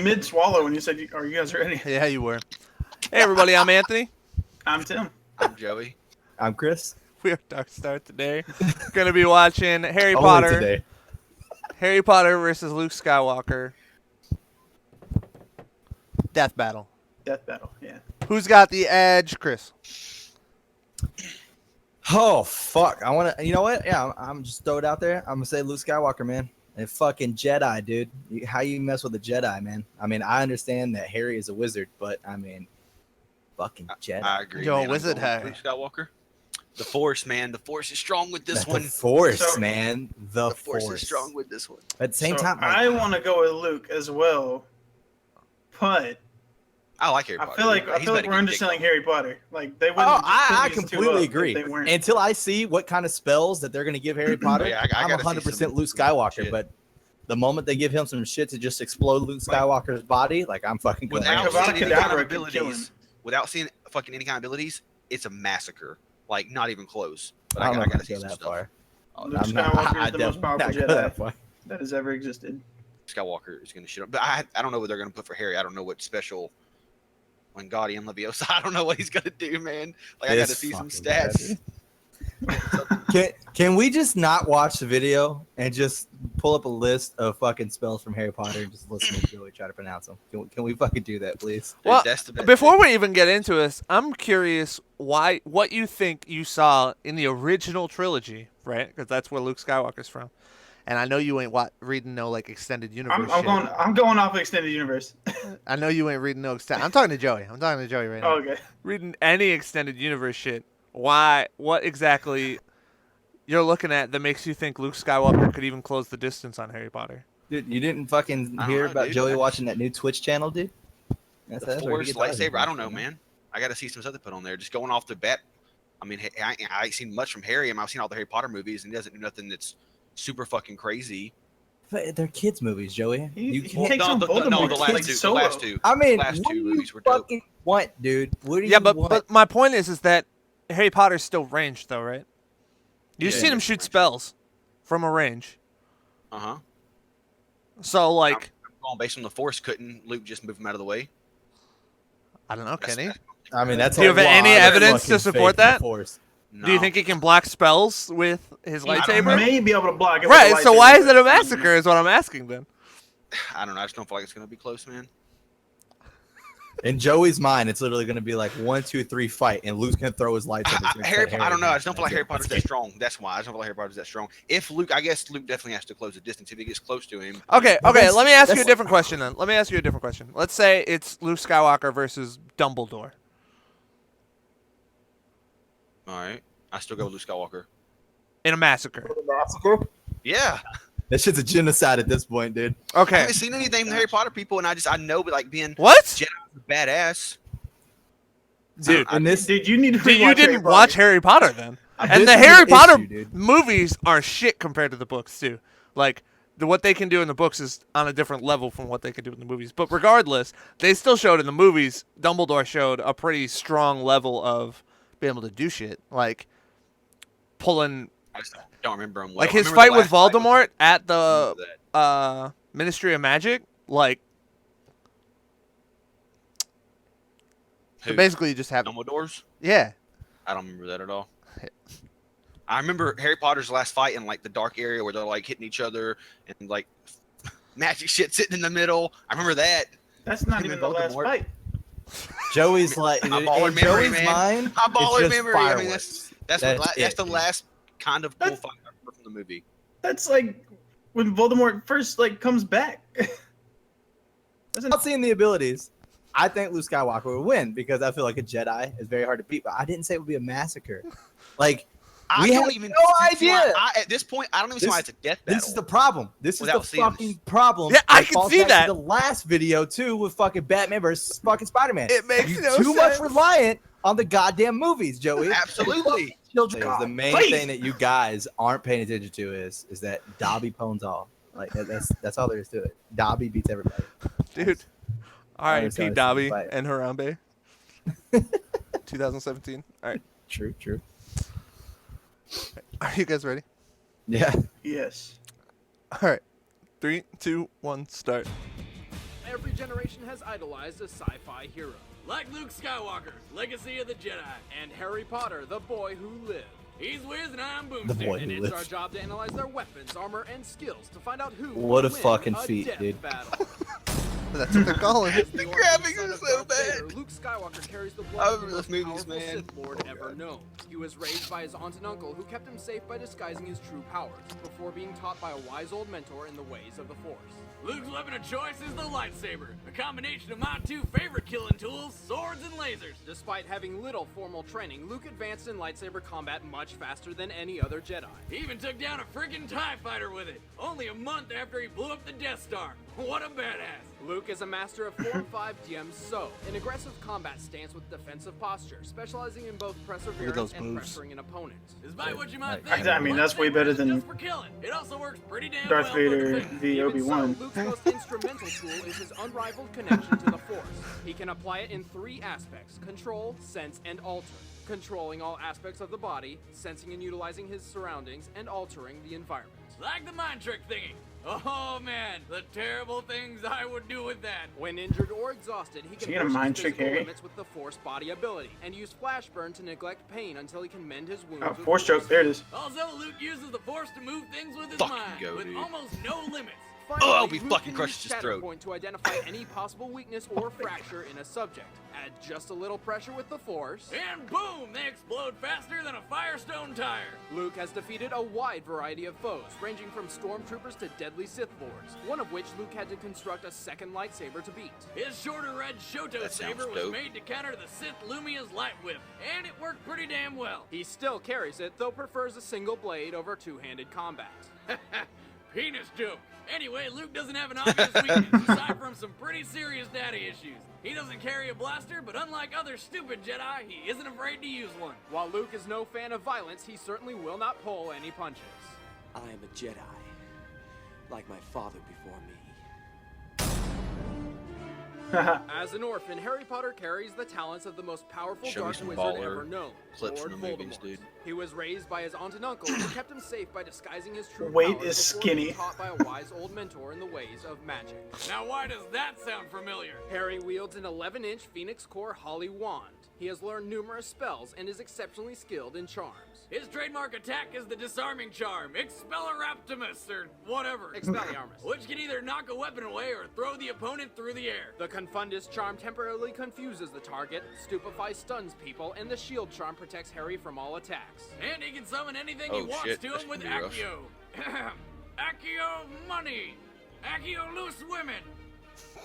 mid-swallow when you said, "Are you guys ready?" Yeah, you were. Hey, everybody, I'm Anthony. I'm Tim. I'm Joey. I'm Chris. We are DarkStar today. Going to be watching Harry Only Potter. today. Harry Potter versus Luke Skywalker. Death battle. Death battle, yeah. Who's got the edge, Chris? Oh fuck! I want to. You know what? Yeah, I'm just throw it out there. I'm gonna say Luke Skywalker, man. A fucking Jedi, dude. How you mess with a Jedi, man? I mean, I understand that Harry is a wizard, but I mean, fucking Jedi. I agree. Yo, man. wizard Luke Harry. Skywalker. The Force, man. The Force is strong with this one. The Force, So- man. The Force is strong with this one. At the same So time, I want to go with Luke as well, but I like Harry I Potter. feel like He's we're better than underselling Harry Potter. Like they wouldn't. Oh, just I put these two completely up if agree. They weren't. Until I see what kind of spells that they're going to give Harry Potter, Yeah, I I'm gotta see 100% some Luke Skywalker. shit. But the moment they give him some shit to just explode Luke Skywalker's body, like I'm fucking going. Without Avada seeing any kind Kedavra of could kill him. abilities, without seeing fucking any kind of abilities, it's a massacre. Like not even close. But I don't know I if I gotta go see some that stuff. far. Luke I'm not- Skywalker I is the most definitely powerful not go that Jedi far. that has ever existed. Skywalker is gonna shit up. But I don't know what they're gonna put for Harry. I don't know what special Wingardium Leviosa. I don't know what he's gonna do, man. Like I gotta This see some fucking stats. Can we just not watch the video and just pull up a list of fucking spells from Harry Potter and just listen to Joey try to pronounce them? Can we fucking do that, please? Dude, Well, that's the best before thing. we even get into this, I'm curious what you think you saw in the original trilogy, right? Because that's where Luke Skywalker's from. And I know you ain't reading no like extended universe shit. I'm going off extended universe. I know you ain't reading no extended. I'm talking to Joey. I'm talking to Joey right now. Oh, okay. Reading any extended universe shit. Why? What exactly you're looking at that makes you think Luke Skywalker could even close the distance on Harry Potter? Dude, you didn't fucking I don't hear know, about dude. Joey I just- watching that new Twitch channel, dude? That's The where he Force gets all his lightsaber. I don't know, information, man. I gotta see some stuff to put on there. Just going off the bat. I mean, I ain't seen much from Harry. I've seen all the Harry Potter movies, and he doesn't do nothing that's super fucking crazy. But they're kids' movies, Joey. He can't. takes on the Voldemort last like two. The Solo. last two. I mean, last what two do movies you were dope. fucking want, dude? What do Yeah, you but want? my point is that Harry Potter's still ranged though, right? You've Yeah, seen him he's shoot ranged. spells from a range. Uh huh. So like, Going based on the Force, couldn't Luke just move him out of the way? I don't know, can he? I mean, that's Do you a have any lot of evidence to fucking support faith in the that? Force. No. Do you think he can block spells with his He lightsaber? may be able to block it. with Right. the So lightsaber, why is it a but- massacre? Is what I'm asking then. I don't know. I just don't feel like it's gonna be close, man. In Joey's mind, it's literally going to be like 1, 2, 3 fight, and Luke's going to throw his lightsaber. I don't know. I just don't feel like Harry Potter's Potter's that strong. That's why I just don't feel like Harry Potter's that strong. If Luke, I guess Luke definitely has to close the distance. If he gets close to him, Okay. Well, Okay. that's- Let me ask you a that's- different question then. Let me ask you a different question. Let's say it's Luke Skywalker versus Dumbledore. all right. I still go with Luke Skywalker. In a massacre. Yeah. That shit's a genocide at this point, dude. I Okay. haven't seen anything from the Harry Potter people, and I know, but like being What? Jedi badass. Dude, And this, Dude, you need to you rewatch didn't watch Harry Potter then. This And the is Harry an Potter issue, dude. movies are shit compared to the books too. Like what they can do in the books is on a different level from what they can do in the movies. But regardless, they still showed in the movies. Dumbledore showed a pretty strong level of being able to do shit, like pulling, I just don't remember him well. like I his remember fight the with last fight Voldemort at I the remember that. Ministry of Magic. Like Who? basically, you just have Dumbledore's. yeah. I don't remember that at all. I remember Harry Potter's last fight in like the dark area where they're like hitting each other and like magic shit sitting in the middle. I remember that. That's not Him even and the last Voldemort. fight. Joey's like, in I'm all in memory, Joey's man. mind, I'm all it's in just memory. I mean, fireworks. that's That's the it, last kind of cool That's- fight I remember from the movie. That's like when Voldemort first like comes back. Not seeing the abilities, I think Luke Skywalker would win because I feel like a Jedi is very hard to beat. But I didn't say it would be a massacre. Like I we don't have even no see why- idea. at this point, I don't even see why it's a death battle. This is the problem. This is Without the seeing fucking this. problem. Yeah, I that can falls see back to that. The last video too with fucking Batman versus fucking Spider-Man. It makes You're no too much sense. reliant on the goddamn movies, Joey. Absolutely. Children. God, The main please. thing that you guys aren't paying attention to is that Dobby pwns all. Like that's all there is to it. Dobby beats everybody. Dude. R.I.P. understand Dobby the fight. and Harambe. 2017. All right. True. Are you guys ready? Yeah. Yes. All right. 3, 2, 1, start. Mayor every generation has idolized a sci-fi hero. Like Luke Skywalker, Legacy of the Jedi, and Harry Potter, the boy who lived. He's Wiz and I'm Boomstick, The boy and who it's lived. our job to analyze their weapons, armor, and skills to find out who What will a win fucking a feat, death dude. battle. That's what they're calling it. As the graphics orphan are son so of Darth bad. Vader, Luke Skywalker carries the I blood of the remember most those movies, powerful man. Sith Lord ever known. He was raised by his aunt and uncle, who kept him safe by disguising his true powers, before being taught by a wise old mentor in the ways of the Force. Luke's weapon of choice is the lightsaber, a combination of my two favorite killing tools, swords and lasers. Despite having little formal training, Luke advanced in lightsaber combat much faster than any other Jedi. He even took down a friggin' TIE fighter with it, only a month after he blew up the Death Star. What a badass! Luke is a master of 4 and 5 DM SAO, an aggressive combat stance with defensive posture, specializing in both perseverance those and moves. pressuring an opponent. Despite what you Like, might think, I mean, that's way better lightsaber is than just for killing. It also works pretty damn Darth well Vader for defense. v. Even Obi-Wan. So, Luke's most instrumental tool is his unrivaled connection to the Force. He can apply it in 3 aspects: control, sense, and alter. Controlling all aspects of the body, sensing and utilizing his surroundings, and altering the environment. Like the mind trick thingy. Oh man, the terrible things I would do with that. When injured or exhausted, he So can you got a push mind his trick, physical Harry? limits with the Force body ability, and use Flash Burn to neglect pain until he can mend his wounds. Oh, with Force choke. There it is. Also, Luke uses the Force to move things with his Fucking mind, go, with dude. almost no limits. Oh, I'll be Luke fucking can crushed use his throat. Shatterpoint to identify any possible weakness or fracture in a subject. Add just a little pressure with the Force, and boom, they explode faster than a Firestone tire. Luke has defeated a wide variety of foes, ranging from stormtroopers to deadly Sith Lords, one of which Luke had to construct a second lightsaber to beat. His shorter red Shoto That sounds saber was dope. made to counter the Sith Lumia's light whip, and it worked pretty damn well. He still carries it, though prefers a single blade over two-handed combat. Penis joke. Anyway, Luke doesn't have an obvious weakness, aside from some pretty serious daddy issues. He doesn't carry a blaster, but unlike other stupid Jedi, he isn't afraid to use one. While Luke is no fan of violence, he certainly will not pull any punches. I am a Jedi, like my father before me. As an orphan, Harry Potter carries the talents of the most powerful Show me dark some wizard baller ever known, clips Lord from the movies, Voldemort. dude. He was raised by his aunt and uncle, who kept him safe by disguising his true Weight powers is before being skinny. taught by a wise old mentor in the ways of magic. Now, why does that sound familiar? Harry wields an 11-inch Phoenix Core Holly wand. He has learned numerous spells and is exceptionally skilled in charms. His trademark attack is the disarming charm, Expelliarmus, or whatever. Expelliarmus. Which can either knock a weapon away or throw the opponent through the air. The Confundus charm temporarily confuses the target, Stupefy stuns people, and the shield charm protects Harry from all attacks. And he can summon anything he Oh, wants shit, to that's him with gonna be Accio. Accio money. Accio loose women.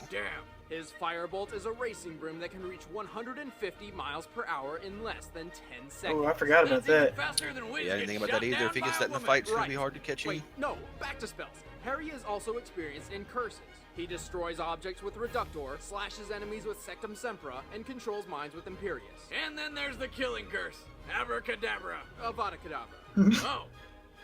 Damn. His firebolt is a racing broom that can reach 150 miles per hour in less than 10 seconds. Oh, I forgot about That's even that. faster than Wiz Yeah, I didn't gets think about that shot either. down If he by gets a that in the woman. fight, it's gonna be Right. hard to catch Wait, him. no, back to spells. Harry is also experienced in curses. He destroys objects with Reductor, slashes enemies with Sectum Sempra, and controls minds with Imperius. And then there's the killing curse, Abracadabra, Avada Kedavra. Oh,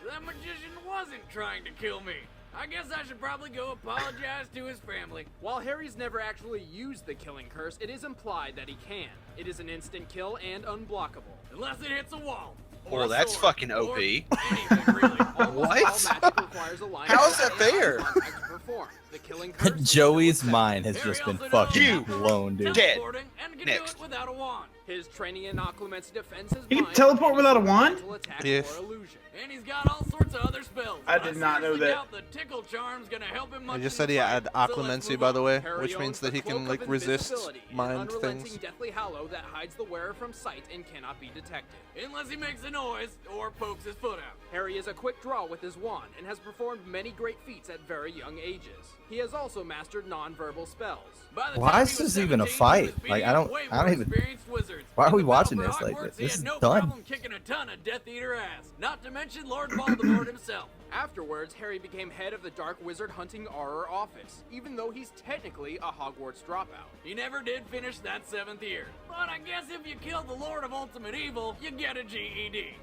that magician wasn't trying to kill me. I guess I should probably go apologize to his family. While Harry's never actually used the killing curse, it is implied that he can. It is an instant kill and unblockable, unless it hits a wall. or Well, a that's sword, fucking or OP. anything, really. Almost What? all magic requires a line How of is that sight fair? and contact to perform. The killing curse is Joey's still mind has Harry just been also fucking knows blown, dude. Dead. teleporting and can Next. do it without a wand. His training in Occlument's defense is He can mind, teleport and without a his wand? mental attack Yes. or illusion. And he's got all sorts of other spells. I did not know seriously that. doubt the tickle charm's gonna help him much I just in said the he fight. had So let's occlumency, move by the on. way, Harry which owns means the that he can cloak of like resist invisibility, an mind unrelenting things. deathly hallow that hides the wearer from sight and cannot be detected. Unless he makes a noise or pokes his foot out. Harry is a quick draw with his wand and has performed many great feats at very young ages. He has also mastered non-verbal spells. By the Why time is he was this even a 17, he fight? was beating Like, I up don't- way I don't more even- experienced wizards. Why are In we the watching battle this? for Like, Hogwarts, he this had is no done. problem kicking a ton of Death Eater ass. Not to mention Lord Voldemort himself. Afterwards, Harry became head of the Dark Wizard Hunting Auror office, even though he's technically a Hogwarts dropout. He never did finish that 7th year. But I guess if you kill the Lord of Ultimate Evil, you get a GED.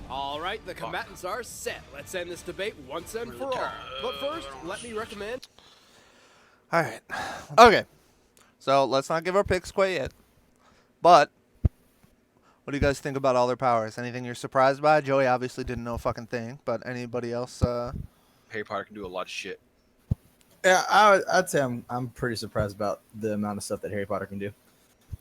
All right, the combatants are set. Let's end this debate once and for all. But first, let me recommend... All right. Okay. So let's not give our picks quite yet. But what do you guys think about all their powers? Anything you're surprised by? Joey obviously didn't know a fucking thing, but anybody else? Harry Potter can do a lot of shit. Yeah, I'd say I'm pretty surprised about the amount of stuff that Harry Potter can do.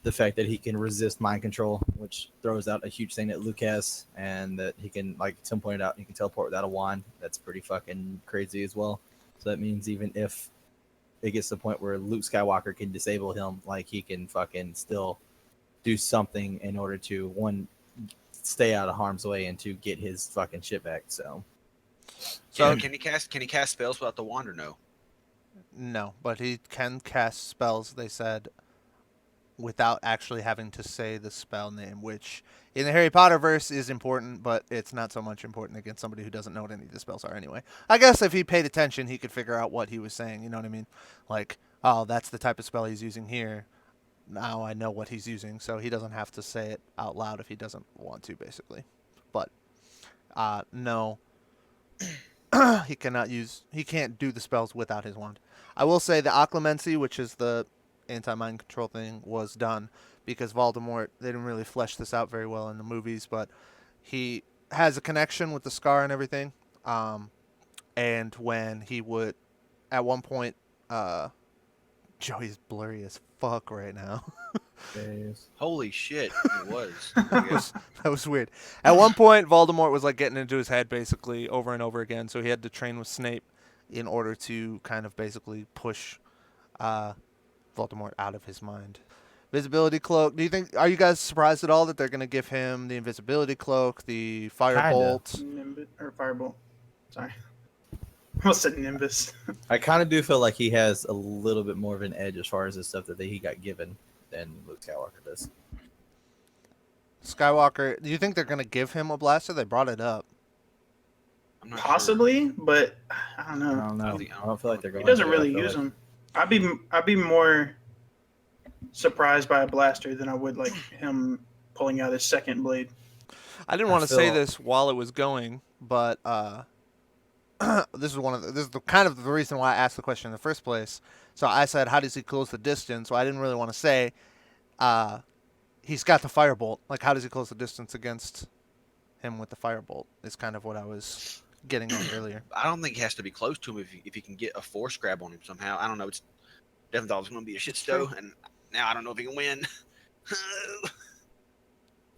The fact that he can resist mind control, which throws out a huge thing that Luke has, and that he can, like Tim pointed out, he can teleport without a wand. That's pretty fucking crazy as well. So that means even if it gets to the point where Luke Skywalker can disable him, like he can fucking still do something in order to, one, stay out of harm's way, and to get his fucking shit back. So Can he cast spells without the wand or no? No, but he can cast spells, they said, without actually having to say the spell name, which in the Harry Potter verse is important, but it's not so much important against somebody who doesn't know what any of the spells are anyway. I guess if he paid attention, he could figure out what he was saying, you know what I mean? Like, oh, that's the type of spell he's using here. Now I know what he's using, so he doesn't have to say it out loud if he doesn't want to, basically. But, no. He can't do the spells without his wand. I will say the occlumency, which is the anti-mind control thing, was done because Voldemort, they didn't really flesh this out very well in the movies, but he has a connection with the scar and everything. And when he would, at one point, Joey's blurry as fuck right now. Holy shit, it was. That was weird. At one point, Voldemort was like getting into his head basically over and over again, so he had to train with Snape in order to kind of basically push Voldemort out of his mind. Visibility cloak. Are you guys surprised at all that they're going to give him the invisibility cloak, the firebolt? Nimbus or firebolt. Sorry. I almost said Nimbus. I kind of do feel like he has a little bit more of an edge as far as the stuff that he got given than Luke Skywalker does. Skywalker, do you think they're going to give him a blaster? They brought it up. I'm not Possibly, but I don't know. I don't know. I don't feel like they're going He doesn't to. really use them. I'd be more surprised by a blaster than I would like him pulling out his second blade. I didn't want to say this while it was going, but this is kind of the reason why I asked the question in the first place. So I said, how does he close the distance? Well, I didn't really want to say he's got the firebolt. Like, how does he close the distance against him with the firebolt? Is kind of what I was getting at earlier. I don't think he has to be close to him if he can get a force grab on him somehow. I don't know. It's definitely thought it was going to be a shit show, and now I don't know if he can win.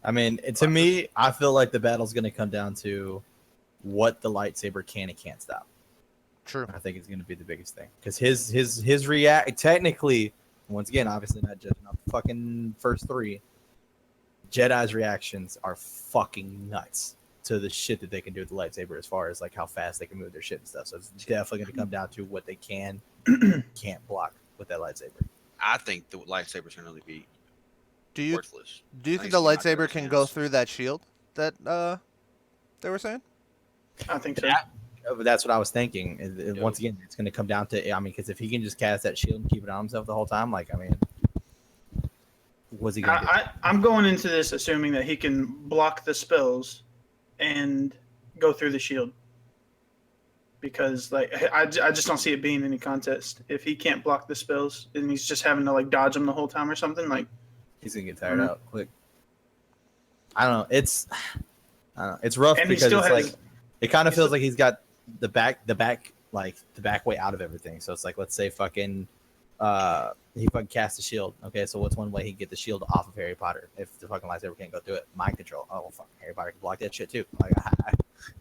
I mean, to me, I feel like the battle's going to come down to what the lightsaber can and can't stop. True. I think it's going to be the biggest thing because his react technically, once again, obviously not judging off the fucking first three. Jedi's reactions are fucking nuts to the shit that they can do with the lightsaber, as far as like how fast they can move their shit and stuff. So it's definitely going to come down to what they can can't block with that lightsaber. I think the lightsaber's going to be worthless. Do you think the lightsaber can go through that shield that they were saying? I think so. That's what I was thinking. Once again, it's going to come down to, I mean, because if he can just cast that shield and keep it on himself the whole time, like, I mean, what's he going to do? I'm going into this assuming that he can block the spells and go through the shield. Because, like, I just don't see it being any contest. If he can't block the spells and he's just having to, like, dodge them the whole time or something, like... He's going to get tired out quick. I don't know. It's rough because it's like... It kind of feels like he's got the back way out of everything. So it's like, let's say fucking he fucking casts a shield. Okay, so what's one way he can get the shield off of Harry Potter if the fucking lightsaber can't go through it? Mind control. Oh, well, fuck, Harry Potter can block that shit too. Like,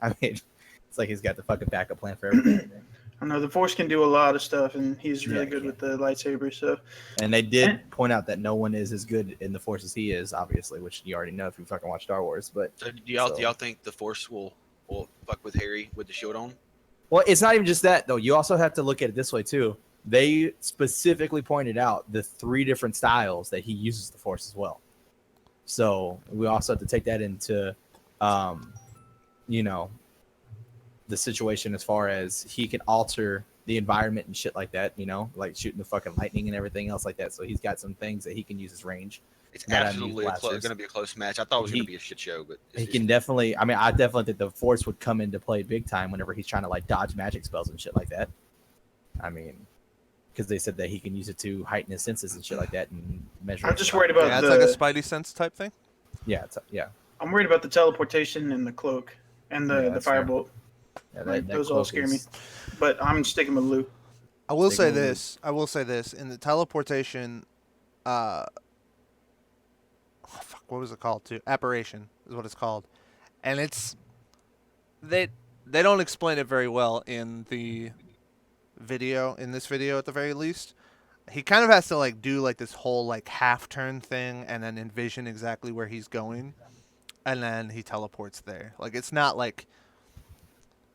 I mean, it's like he's got the fucking backup plan for everything. I know the Force can do a lot of stuff, and he's really good with the lightsaber. So, and they did point out that no one is as good in the Force as he is, obviously, which you already know if you fucking watch Star Wars. But so do y'all think the Force will fuck with Harry with the shield on? Well, it's not even just that, though. You also have to look at it this way, too. They specifically pointed out the 3 different styles that he uses the Force as well. So we also have to take that into, the situation as far as he can alter the environment and shit like that, like shooting the fucking lightning and everything else like that. So he's got some things that he can use as range. It's absolutely going to be a close match. I thought it was going to be a shit show, but he can definitely. I mean, I definitely think the Force would come into play big time whenever he's trying to like dodge magic spells and shit like that. I mean, because they said that he can use it to heighten his senses and shit like that and measure. I'm just worried about it's like a Spidey sense type thing. Yeah, I'm worried about the teleportation and the cloak and the firebolt. Yeah, those all scare me. But I'm sticking with Luke. I will They say gonna this. I will say this. In the teleportation, oh, fuck, what was it called? Too apparition is what it's called, and it's they don't explain it very well in the video. In this video, at the very least, he kind of has to like do like this whole like half turn thing, and then envision exactly where he's going, and then he teleports there. Like it's not like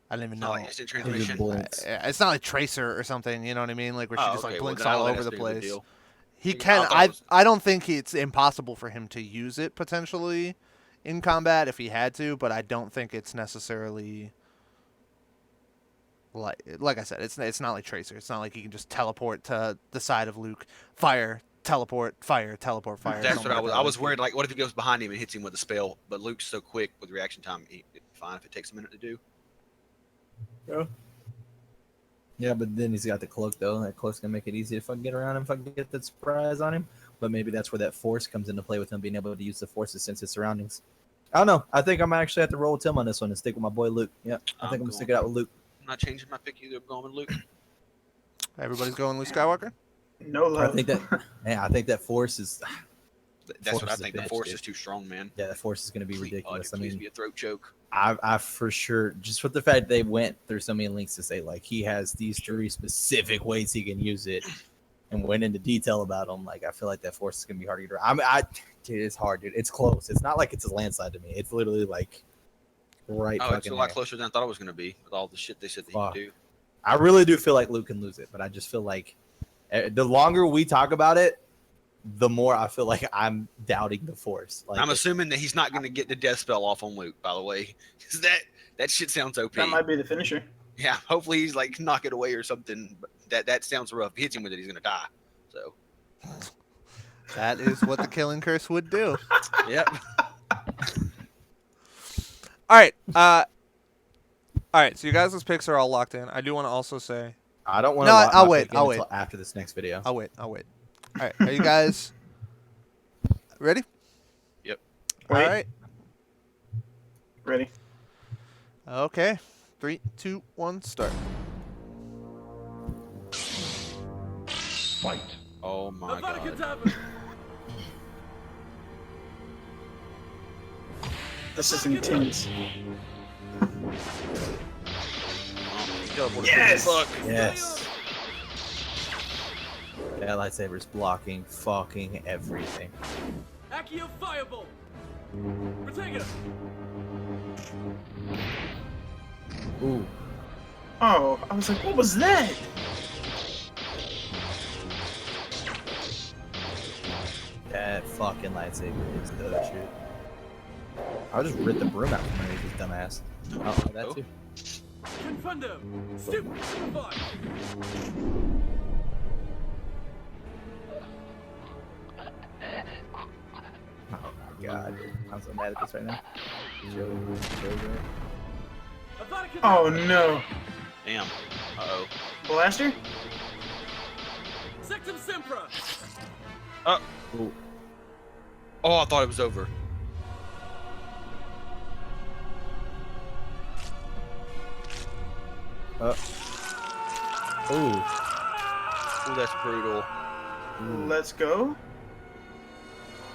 I don't even Not know. like instant He just transmission. blinks. It's not like Tracer or something. You know what I mean? Like where she Oh, just like okay, well, blinks then I all don't think over the that's a big place. deal. He I can. thought it was- I don't think it's impossible for him to use it potentially in combat if he had to, but I don't think it's necessarily like I said. It's not like Tracer. It's not like he can just teleport to the side of Luke, fire, teleport, fire, teleport, fire. That's something what I like was. that. I was worried. Like, what if he goes behind him and hits him with a spell? But Luke's so quick with reaction time. It'd be fine if it takes a minute to do. Yeah, but then he's got the cloak though. And that cloak's gonna make it easy to fucking get around and fucking get that surprise on him. But maybe that's where that force comes into play with him being able to use the force to sense his surroundings. I don't know. I think I'm actually have to roll with Tim on this one and stick with my boy Luke. Yeah, I think I'm gonna stick it out with Luke. I'm not changing my pick either. I'm going with Luke. Everybody's going Luke Skywalker. No I love. think that. Yeah, I think that force is. That's Force what I is a think. bitch, The force dude. is too strong, man. Yeah, that force is gonna be ridiculous. I Please mean, be a throat choke. I for sure just with the fact they went through so many links to say like he has these 3 specific ways he can use it and went into detail about them. Like I feel like that force is gonna be hard to get around. Dude, it's hard, dude. It's close. It's not like it's a landslide to me. It's literally like right Oh, it's fucking a lot there. closer than I thought it was going to be with all the shit they said that Fuck. he could do. I really do feel like Luke can lose it, but I just feel like the longer we talk about it, the more I feel like I'm doubting the force. Like I'm assuming that he's not going to get the death spell off on Luke. By the way, 'Cause that shit sounds OP. That might be the finisher. Yeah, hopefully he's like knock it away or something. But that sounds rough. If he hits him with it, he's going to die. So That is what the killing curse would do. yep. All right. All right. So you guys' picks are all locked in. I do want to also say. I don't want No, to. I'll wait, I'll until after this next video. I'll wait. All right. Are you guys ready? Yep. All Wait. right. Ready? Okay. 3, 2, 1, start. Fight. Oh my god. This is intense. Oh, he teleported Yes! quick as fuck. Yes. That lightsaber's blocking fucking everything. Accio Firebolt! Protega! Ooh. Oh, I was like, what was that? That fucking lightsaber is the shit. I'll just rip the broom out from underneath his dumbass. Oh, that Oh. too. Confundo! Stupid! Fine! Oh my god, dude. I'm so mad at this right now. Avada Oh Kedavra! no. Damn. Uh-oh. Blaster? Sectum Sempra! Ooh. Oh, I thought it was over. Ooh. Oh, that's brutal. Let's go.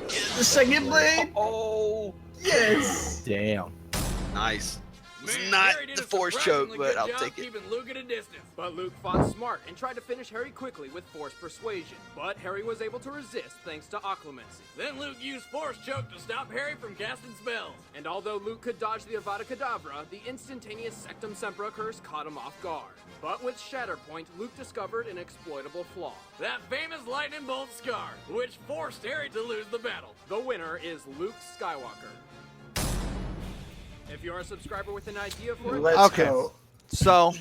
The second blade? Oh, Yes! Damn. nice. It's Man, not Harry did the a force choke, surprisingly but good I'll job take it. keeping Luke at a distance. But Luke fought smart and tried to finish Harry quickly with force persuasion. But Harry was able to resist thanks to occlumency. Then Luke used force choke to stop Harry from casting spells. And although Luke could dodge the Avada Kedavra, the instantaneous Sectum Sempra curse caught him off guard. But with Shatterpoint, Luke discovered an exploitable flaw. That famous lightning bolt scar, which forced Harry to lose the battle. The winner is Luke Skywalker. If you're a subscriber with an idea for it, Let's Okay. go. So,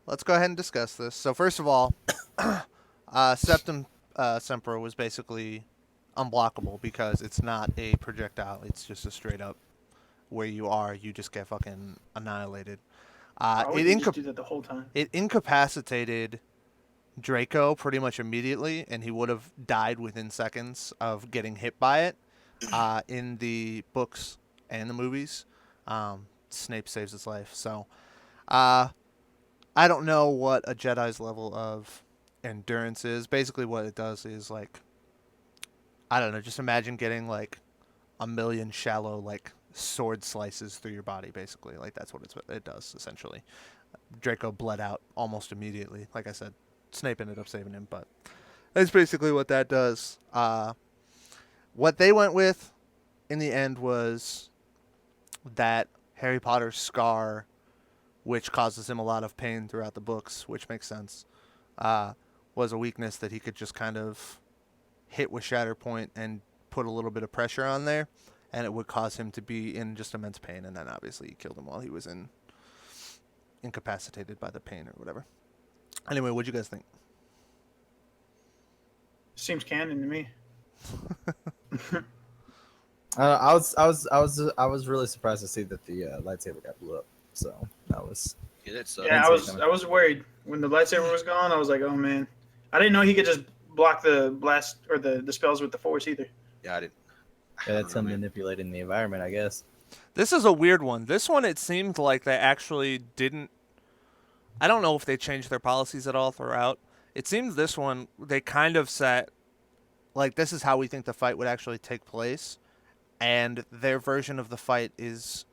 let's go ahead and discuss this. So, first of all, Septum Sempra was basically unblockable because it's not a projectile. It's just a straight up where you are, you just get fucking annihilated. Why would It you just do that the whole time? it incapacitated Draco pretty much immediately, and he would have died within seconds of getting hit by it. In the books and the movies, Snape saves his life. So, I I don't know what a Jedi's level of endurance is. Basically, what it does is like, I don't know. Just imagine getting like a million shallow like sword slices through your body. Basically, like that's what it does essentially. Draco bled out almost immediately. Like I said, Snape ended up saving him, but that's basically what that does. What they went with in the end was that Harry Potter's scar, which causes him a lot of pain throughout the books, which makes sense, was a weakness that he could just kind of hit with Shatterpoint and put a little bit of pressure on there, and it would cause him to be in just immense pain, and then obviously he killed him while he was incapacitated by the pain or whatever. Anyway, what'd you guys think? Seems canon to me. I was really surprised to see that the lightsaber got blew up. So that was Yeah, that's Yeah, I was worried when the lightsaber was gone. I was like, oh man, I didn't know he could just block the blast or the spells with the Force either. yeah, I didn't. that's him manipulating the environment, I guess. This is a weird one. This one, it seemed like they actually didn't. I don't know if they changed their policies at all throughout. It seems this one, they kind of set, like, this is how we think the fight would actually take place, and their version of the fight is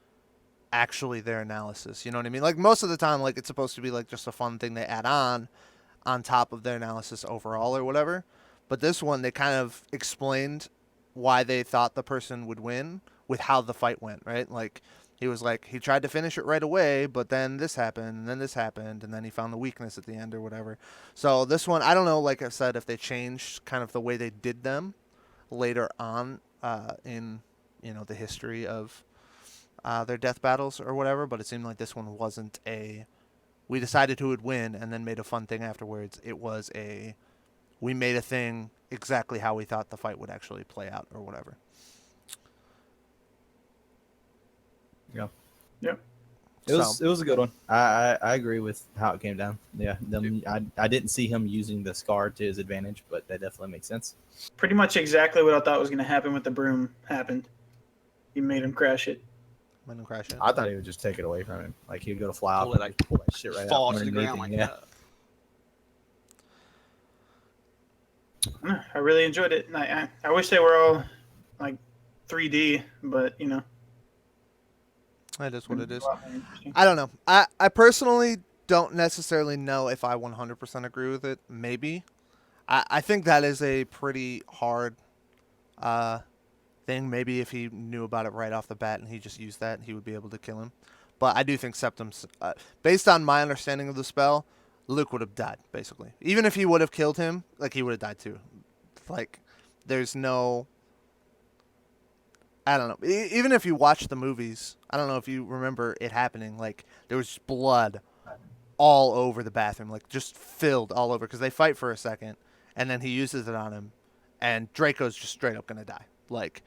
actually their analysis. You know what I mean? Like, most of the time, like, it's supposed to be, like, just a fun thing they add on top of their analysis overall or whatever. But this one, they kind of explained why they thought the person would win with how the fight went, right? Like, he was like, he tried to finish it right away, but then this happened, and then this happened, and then he found the weakness at the end or whatever. So this one, I don't know, like I said, if they changed kind of the way they did them later on in, you know, the history of their death battles or whatever, but it seemed like this one wasn't we decided who would win and then made a fun thing afterwards. It was we made a thing exactly how we thought the fight would actually play out or whatever. Yeah. Yep. It was a good one. I agree with how it came down. Yeah. I didn't see him using the scar to his advantage, but that definitely makes sense. Pretty much exactly what I thought was going to happen with the broom happened. He made him crash it. Let him crash it. I thought he would just take it away from him. Like he would go to fly off, Pull it, like, pull that shit right fall out. to the ground like Yeah. that. I really enjoyed it. I wish they were all like 3D, but you know. That is what it is. a lot more interesting. I don't know. I personally don't necessarily know if I 100% agree with it. Maybe. I think that is a pretty hard thing. Maybe if he knew about it right off the bat and he just used that, he would be able to kill him. But I do think Septum's, based on my understanding of the spell, Luke would have died, basically. Even if he would have killed him, like, he would have died too. Like, there's no... I don't know. Even if you watch the movies, I don't know if you remember it happening. Like, there was blood all over the bathroom, like, just filled all over. Because they fight for a second, and then he uses it on him, and Draco's just straight up going to die. Like,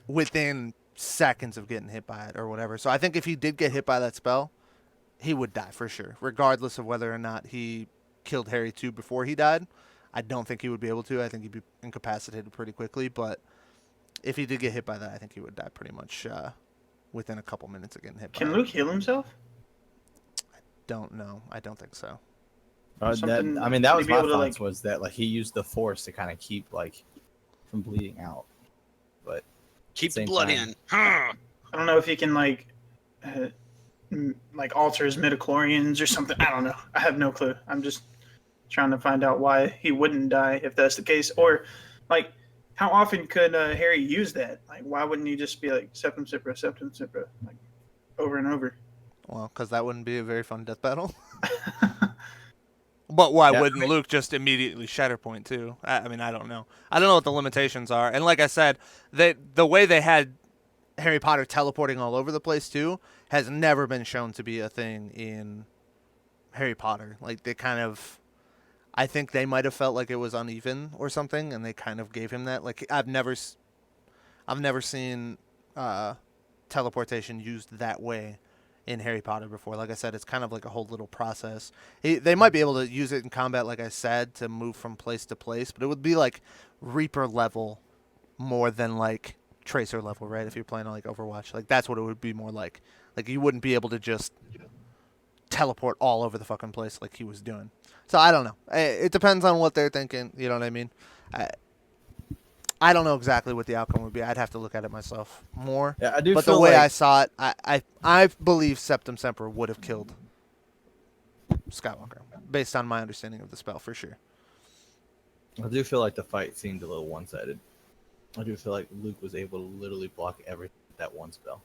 within seconds of getting hit by it or whatever. So I think if he did get hit by that spell, he would die for sure, regardless of whether or not he killed Harry too before he died. I don't think he would be able to. I think he'd be incapacitated pretty quickly, but if he did get hit by that, I think he would die pretty much within a couple minutes of getting hit by it. Can Luke heal himself? Don't know. I don't think so. That Something was my to be able to, thoughts, like- was that like he used the Force to kind of keep like from bleeding out, but Keep the Same blood time. in. I don't know if he can like alter his midichlorians or something. I don't know. I have no clue. I'm just trying to find out why he wouldn't die if that's the case, or like how often could Harry use that? Like, why wouldn't he just be like septum cipra, like over and over? Well, because that wouldn't be a very fun death battle. But why wouldn't Luke just immediately Shatterpoint too? I mean, I don't know. I don't know what the limitations are. And like I said, the way they had Harry Potter teleporting all over the place too has never been shown to be a thing in Harry Potter. Like, they kind of, I think they might have felt like it was uneven or something, and they kind of gave him that. Like, I've never seen teleportation used that way in Harry Potter before. Like I said, it's kind of like a whole little process. They might be able to use it in combat, like I said, to move from place to place, but it would be like Reaper level more than like Tracer level, right? If you're playing on like Overwatch, like that's what it would be more like. Like, you wouldn't be able to just teleport all over the fucking place like he was doing. So I don't know. It depends on what they're thinking. You know what I mean? I don't know exactly what the outcome would be. I'd have to look at it myself more. Yeah, I do. But feel the way like, I saw it, I believe Septum Semper would have killed Skywalker, based on my understanding of the spell, for sure. I do feel like the fight seemed a little one-sided. I do feel like Luke was able to literally block everything with that one spell.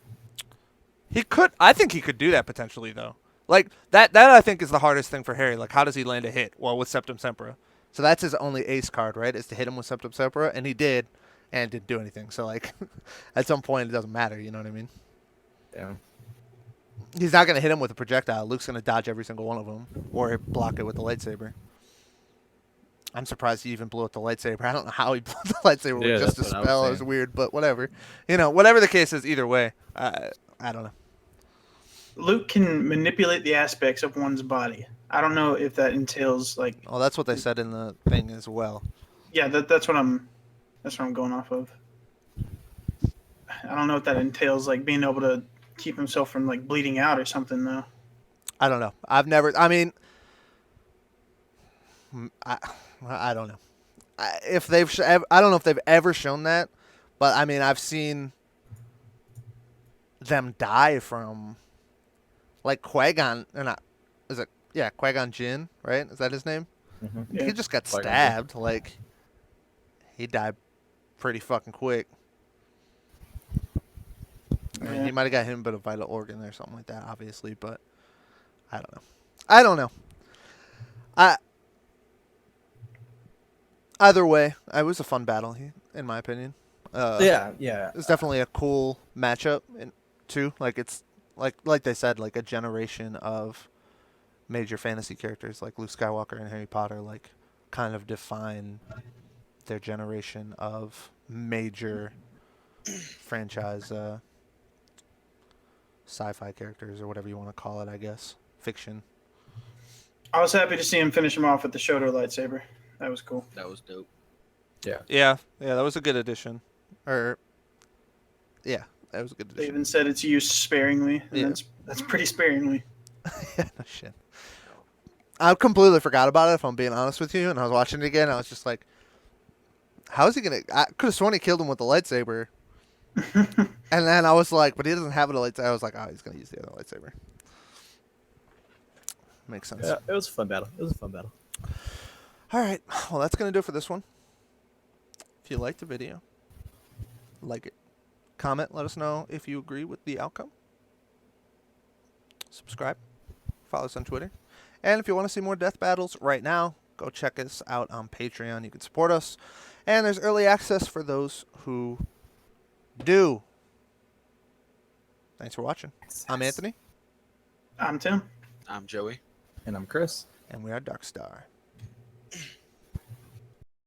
He could. I think he could do that potentially, though. Like that I think is the hardest thing for Harry. Like, how does he land a hit? Well, with Septum Sempra. So that's his only ace card, right? Is to hit him with Septum Sempra, and he did, and didn't do anything. So like, at some point, it doesn't matter. You know what I mean? Yeah. He's not gonna hit him with a projectile. Luke's gonna dodge every single one of them, or block it with the lightsaber. I'm surprised he even blew up the lightsaber. I don't know how he blew up the lightsaber with just a that's what I was spell. It was saying. weird, but whatever. You know, whatever the case is, either way, I don't know. Luke can manipulate the aspects of one's body. I don't know if that entails like. Well, that's what they said in the thing as well. Yeah, that's what I'm going off of. I don't know if that entails like being able to keep himself from like bleeding out or something though. I don't know. I've never. I mean, I don't know. If they've, I don't know if they've ever shown that, but I mean, I've seen them die from, like Qui-Gon, or not? Is it? Yeah, Qui-Gon Jinn, right? Is that his name? Mm-hmm. Yeah. He just got Qui-Gon stabbed. Like, he died pretty fucking quick. I mean, Yeah. he might have got hit with a vital organ or something like that, obviously, but I don't know. I don't know. Either way, it was a fun battle, in my opinion. Yeah. It's definitely a cool matchup, too. Like, it's like they said, like a generation of major fantasy characters like Luke Skywalker and Harry Potter, like, kind of define their generation of major franchise sci-fi characters, or whatever you want to call it, I guess. Fiction. I was happy to see him finish him off with the Shoto lightsaber. That was cool. That was dope. Yeah, that was a good addition. That was a good They addition. even said it's used sparingly, and Yeah. that's pretty sparingly. Yeah, no shit. I completely forgot about it, if I'm being honest with you, and I was watching it again, I was just like, how is he going to... I could have sworn he killed him with the lightsaber. And then I was like, but he doesn't have a lightsaber. I was like, oh, he's going to use the other lightsaber. Makes sense. Yeah, it was a fun battle. All right. Well, that's going to do it for this one. If you liked the video, like it. Comment. Let us know if you agree with the outcome. Subscribe. Follow us on Twitter. And if you want to see more death battles right now, go check us out on Patreon. You can support us. And there's early access for those who do. Thanks for watching. I'm Anthony. I'm Tim. I'm Joey. And I'm Chris. And we are DarkStar.